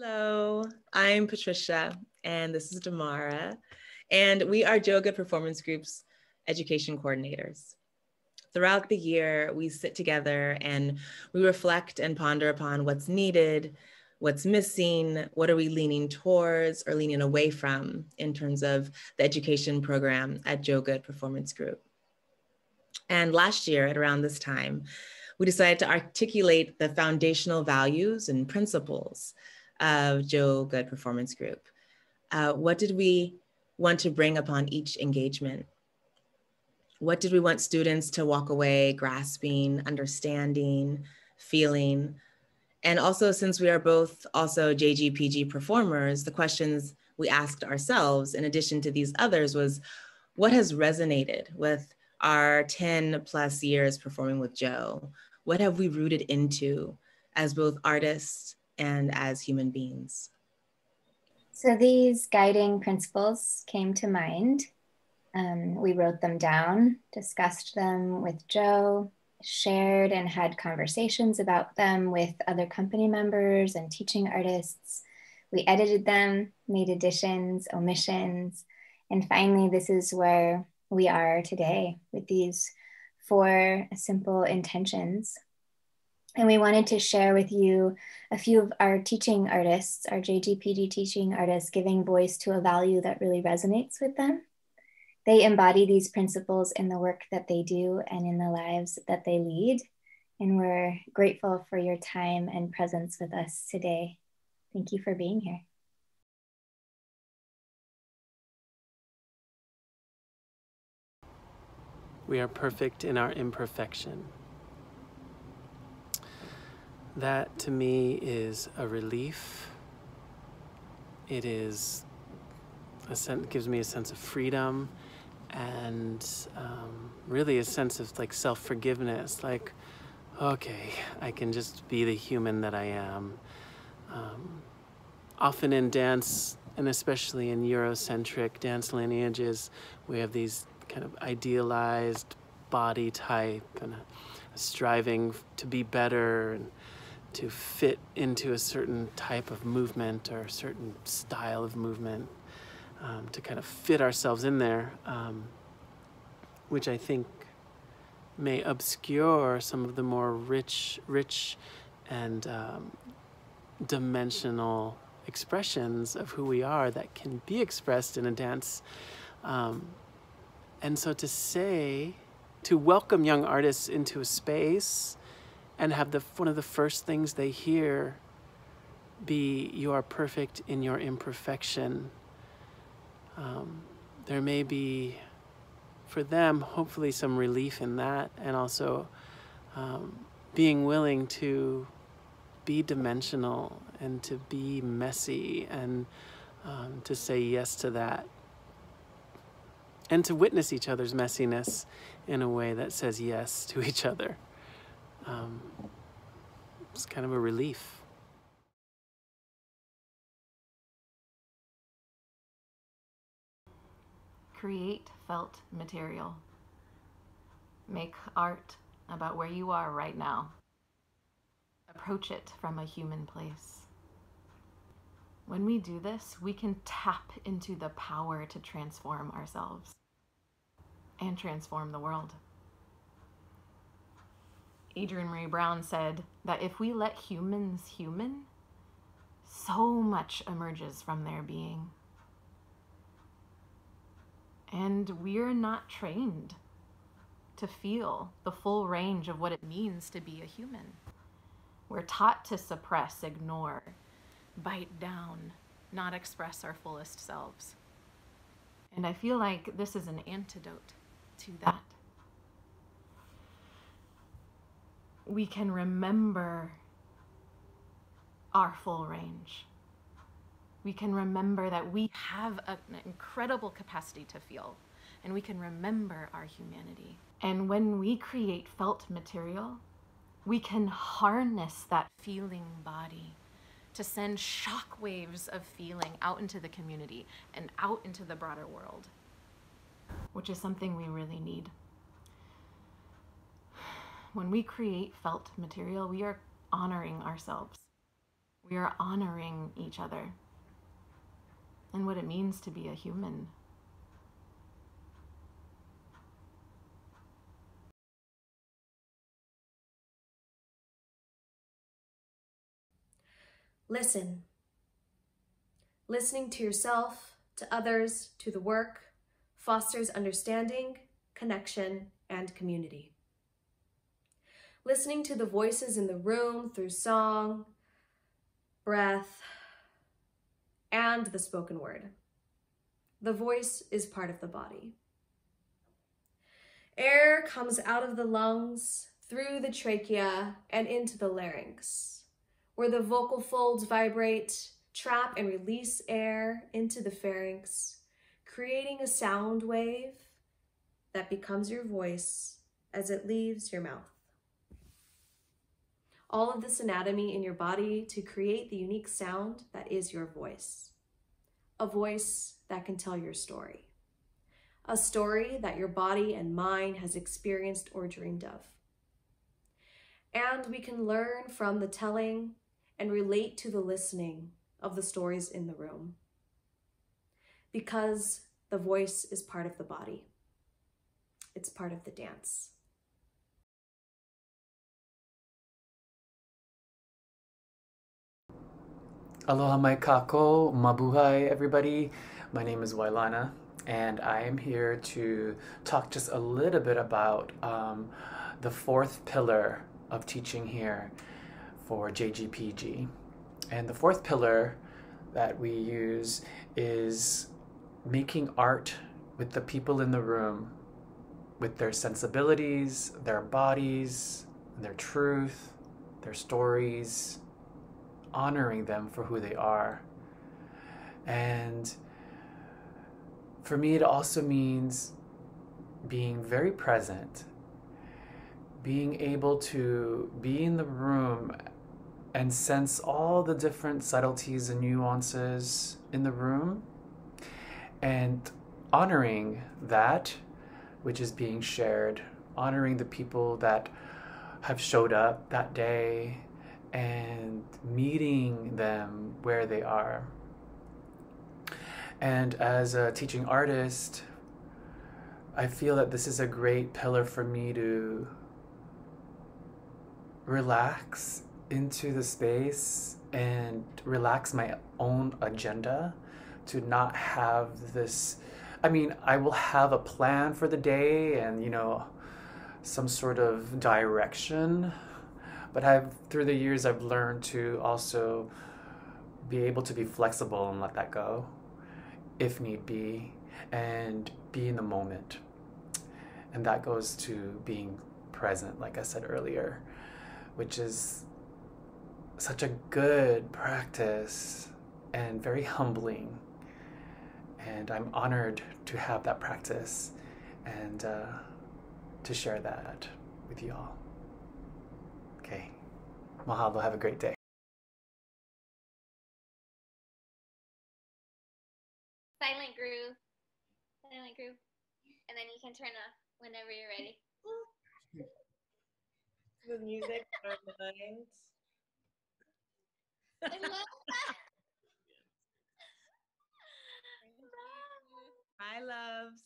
Hello, I'm Patricia, and this is Damara, and we are Joga Performance Group's education coordinators. Throughout the year, we sit together and we reflect and ponder upon what's needed, what's missing, what are we leaning towards or leaning away from in terms of the education program at Joga Performance Group. And last year, at around this time, we decided to articulate the foundational values and principles of Joga Performance Group. What did we want to bring upon each engagement? What did we want students to walk away grasping, understanding, feeling? And also, since we are both also JGPG performers, the questions we asked ourselves, in addition to these others, was what has resonated with our 10 plus years performing with Joe? What have we rooted into as both artists and as human beings? So these guiding principles came to mind. We wrote them down, discussed them with Joe, shared and had conversations about them with other company members and teaching artists. We edited them, made additions, omissions, and finally, this is where we are today with these 4 simple intentions. And we wanted to share with you a few of our teaching artists, our JGPG teaching artists, giving voice to a value that really resonates with them. They embody these principles in the work that they do and in the lives that they lead. And we're grateful for your time and presence with us today. Thank you for being here. We are perfect in our imperfection. That to me is a relief. It is gives me a sense of freedom and really a sense of like self-forgiveness. Like, okay, I can just be the human that I am. Often in dance, and especially in Eurocentric dance lineages, we have these kind of idealized body type and striving to be better and to fit into a certain type of movement or a certain style of movement, to kind of fit ourselves in there, which I think may obscure some of the more rich and dimensional expressions of who we are that can be expressed in a dance. And so to welcome young artists into a space and have one of the first things they hear be, you are perfect in your imperfection. There may be, for them, hopefully some relief in that, and also being willing to be dimensional and to be messy and to say yes to that. And to witness each other's messiness in a way that says yes to each other. It's kind of a relief. Create felt material. Make art about where you are right now. Approach it from a human place. When we do this, we can tap into the power to transform ourselves and transform the world. Adrienne Maree Brown said that if we let humans human, so much emerges from their being. And we're not trained to feel the full range of what it means to be a human. We're taught to suppress, ignore, bite down, not express our fullest selves. And I feel like this is an antidote to that. We can remember our full range. We can remember that we have an incredible capacity to feel, and we can remember our humanity. And when we create felt material, we can harness that feeling body to send shock waves of feeling out into the community and out into the broader world, which is something we really need. When we create felt material, we are honoring ourselves. We are honoring each other and what it means to be a human. Listen. Listening to yourself, to others, to the work, fosters understanding, connection, and community. Listening to the voices in the room through song, breath, and the spoken word. The voice is part of the body. Air comes out of the lungs, through the trachea, and into the larynx, where the vocal folds vibrate, trap and release air into the pharynx, creating a sound wave that becomes your voice as it leaves your mouth. All of this anatomy in your body to create the unique sound that is your voice. A voice that can tell your story. A story that your body and mind has experienced or dreamed of. And we can learn from the telling and relate to the listening of the stories in the room. Because the voice is part of the body. It's part of the dance. Aloha mai kako, mabuhay everybody. My name is Wailana, and I am here to talk just a little bit about the fourth pillar of teaching here for JGPG. And the fourth pillar that we use is making art with the people in the room, with their sensibilities, their bodies, their truth, their stories, honoring them for who they are. And for me, it also means being very present, being able to be in the room and sense all the different subtleties and nuances in the room, and honoring that which is being shared, honoring the people that have showed up that day, and meeting them where they are. And as a teaching artist, I feel that this is a great pillar for me to relax into the space and relax my own agenda, to not have this, I mean, I will have a plan for the day and, some sort of direction. But through the years, I've learned to also be able to be flexible and let that go, if need be, and be in the moment. And that goes to being present, like I said earlier, which is such a good practice and very humbling. And I'm honored to have that practice and to share that with you all. Okay, mahalo, have a great day. Silent groove. And then you can turn off whenever you're ready. The music in our minds. I love that. Bye, loves.